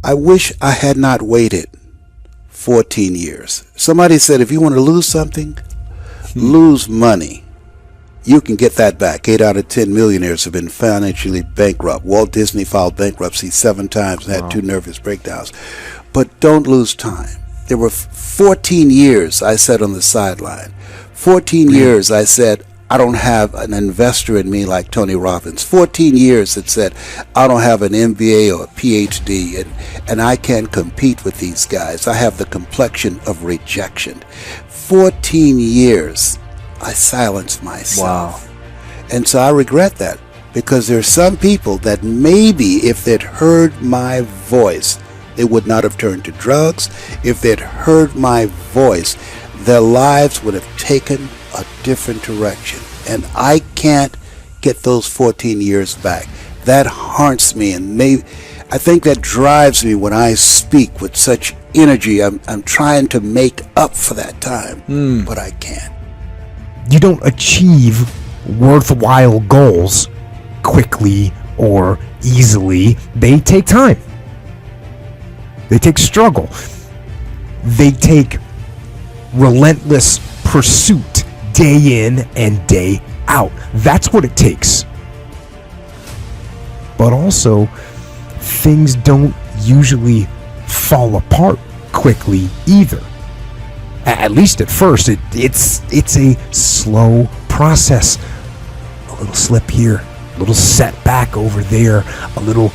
I wish I had not waited 14 years. Somebody said if you want to lose something, lose money. You can get that back. 8 out of 10 millionaires have been financially bankrupt. Walt Disney filed bankruptcy 7 times and had 2 nervous breakdowns. But don't lose time. There were 14 years I sat on the sideline. 14 years I said, I don't have an investor in me like Tony Robbins. 14 years that said, I don't have an MBA or a PhD, and I can't compete with these guys. I have the complexion of rejection. 14 years I silenced myself. Wow. And so I regret that, because there's some people that maybe if they'd heard my voice, they would not have turned to drugs. If they'd heard my voice, their lives would have taken a different direction. And I can't get those 14 years back. That haunts me, and I think that drives me when I speak with such energy. I'm trying to make up for that time, but I can't. You don't achieve worthwhile goals quickly or easily. They take time. They take struggle. They take relentless pursuit, day in and day out. That's what it takes. But also, things don't usually fall apart quickly either. At least at first, it's a slow process. A little slip here, a little setback over there, a little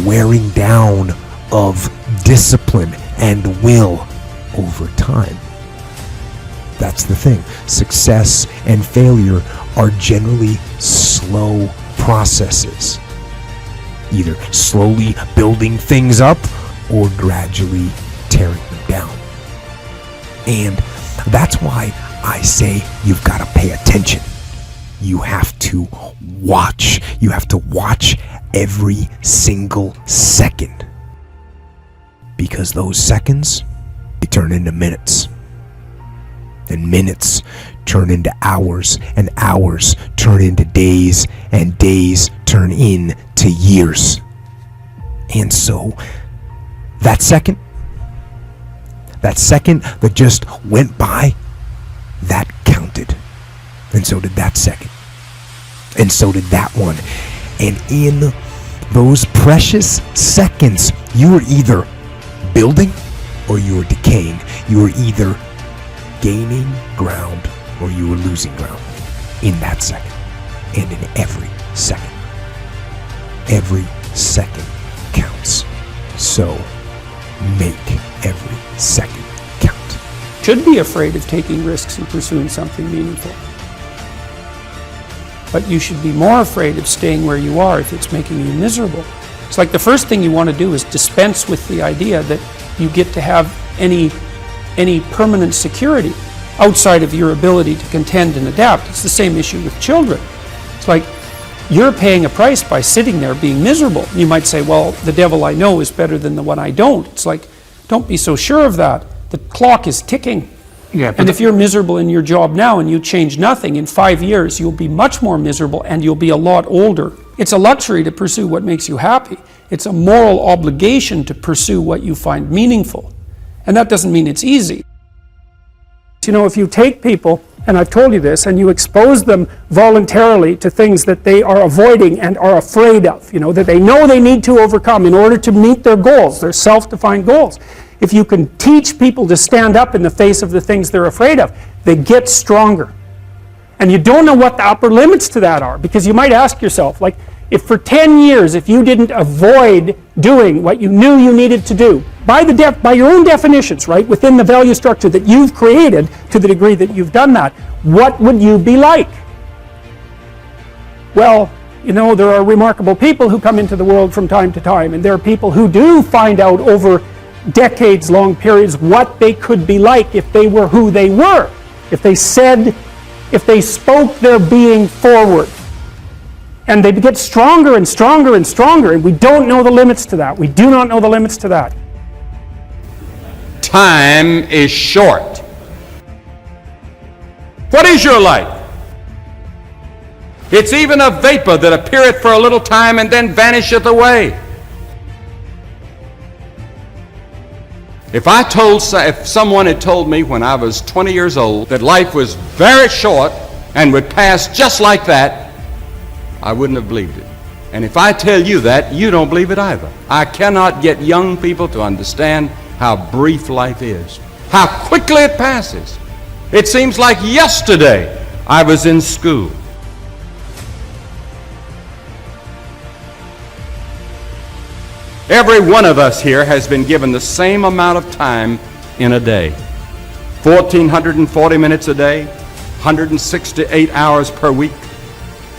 wearing down of discipline and will over time. That's the thing. Success and failure are generally slow processes. Either slowly building things up or gradually tearing them down. And that's why I say you've got to pay attention. You have to watch. You have to watch every single second. Because those seconds, they turn into minutes. And minutes turn into hours, and hours turn into days, and days turn into years. And so, that second that just went by, that counted. And so did that second. And so did that one. And in those precious seconds, you were either building or you were decaying. You were either gaining ground or you were losing ground in that second, and in every second. Every second counts. So make every second count. Should be afraid of taking risks and pursuing something meaningful. But you should be more afraid of staying where you are if it's making you miserable. It's like the first thing you want to do is dispense with the idea that you get to have any permanent security outside of your ability to contend and adapt. It's the same issue with children. It's like you're paying a price by sitting there being miserable. You might say, well, the devil I know is better than the one I don't. It's like, don't be so sure of that. The clock is ticking. Yeah, and if you're miserable in your job now and you change nothing, in 5 years you'll be much more miserable and you'll be a lot older. It's a luxury to pursue what makes you happy. It's a moral obligation to pursue what you find meaningful. And that doesn't mean it's easy. You know, if you take people, and I've told you this, and you expose them voluntarily to things that they are avoiding and are afraid of, you know, that they know they need to overcome in order to meet their goals, their self-defined goals. If you can teach people to stand up in the face of the things they're afraid of, they get stronger. And you don't know what the upper limits to that are, because you might ask yourself, like, if for 10 years, if you didn't avoid doing what you knew you needed to do, by your own definitions, right, within the value structure that you've created to the degree that you've done that, what would you be like? Well, you know, there are remarkable people who come into the world from time to time, and there are people who do find out over decades-long periods what they could be like if they were who they were, if they spoke their being forward. And they get stronger and stronger and stronger, and we don't know the limits to that. We do not know the limits to that. Time is short. What is your life? It's even a vapor that appeareth for a little time and then vanisheth away. If someone had told me when I was 20 years old that life was very short and would pass just like that, I wouldn't have believed it. And if I tell you that, you don't believe it either. I cannot get young people to understand how brief life is, how quickly it passes. It seems like yesterday I was in school. Every one of us here has been given the same amount of time in a day. 1,440 minutes a day, 168 hours per week.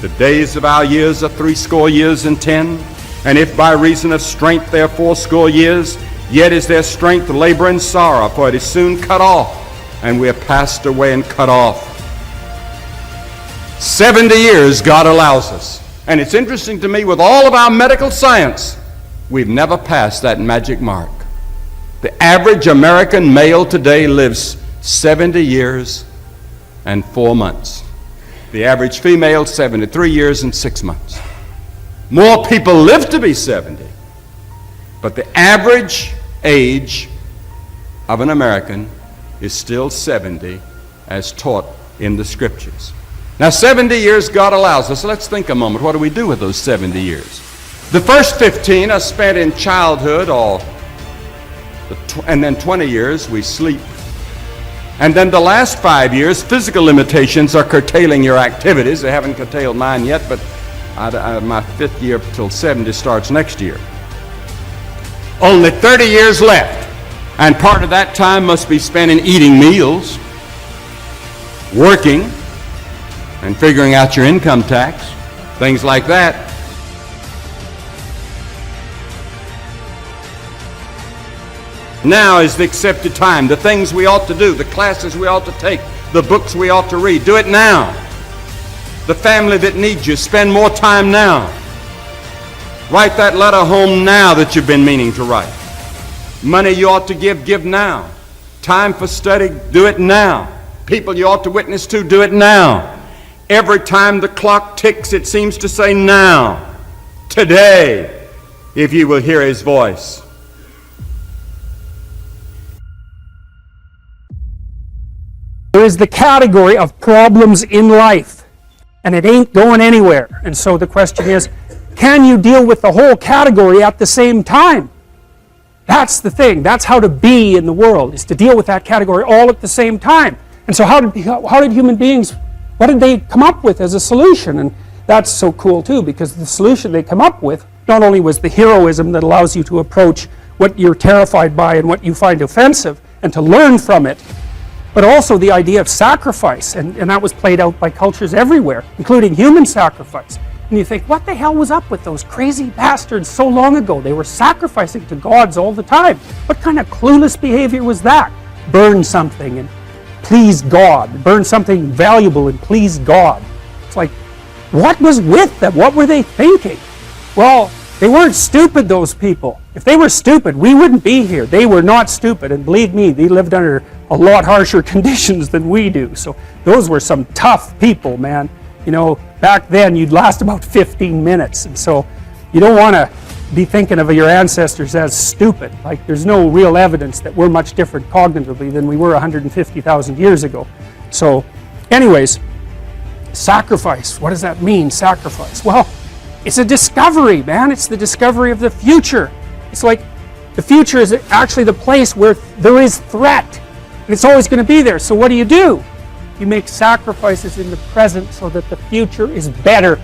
The days of our years are 80 years and 10. And if by reason of strength they are 80 years, yet is their strength labor and sorrow, for it is soon cut off, and we are passed away and cut off. 70 years God allows us. And it's interesting to me, with all of our medical science, we've never passed that magic mark. The average American male today lives 70 years and 4 months. The average female, 73 years and 6 months. More people live to be 70, but the average age of an American is still 70 as taught in the scriptures. Now, 70 years God allows us. Let's think a moment. What do we do with those 70 years? The first 15 are spent in childhood, and then 20 years we sleep. And then the last 5 years, physical limitations are curtailing your activities. They haven't curtailed mine yet, but my 5th year till 70 starts next year. Only 30 years left, and part of that time must be spent in eating meals, working, and figuring out your income tax, things like that. Now is the accepted time. The things we ought to do, the classes we ought to take, the books we ought to read, do it now. The family that needs you, spend more time now. Write that letter home now that you've been meaning to write. Money you ought to give now. Time for study, do it now. People you ought to witness to, do it now. Every time the clock ticks, it seems to say now, today, if you will hear his voice. There is the category of problems in life, and it ain't going anywhere. And so the question is, can you deal with the whole category at the same time? That's the thing. That's how to be in the world, is to deal with that category all at the same time. And so how did human beings, what did they come up with as a solution? And that's so cool too, because the solution they come up with not only was the heroism that allows you to approach what you're terrified by and what you find offensive and to learn from it, but also the idea of sacrifice, and that was played out by cultures everywhere, including human sacrifice. And you think, what the hell was up with those crazy bastards so long ago? They were sacrificing to gods all the time. What kind of clueless behavior was that? Burn something and please God. Burn something valuable and please God. It's like, what was with them? What were they thinking? Well, they weren't stupid, those people. If they were stupid, we wouldn't be here. They were not stupid, and believe me, they lived under a lot harsher conditions than we do. So those were some tough people, man. You know, back then you'd last about 15 minutes, and so you don't want to be thinking of your ancestors as stupid. Like, there's no real evidence that we're much different cognitively than we were 150,000 years ago. So anyways, sacrifice. What does that mean, sacrifice? Well, it's a discovery, man. It's the discovery of the future. It's like the future is actually the place where there is threat. And it's always going to be there. So what do? You make sacrifices in the present so that the future is better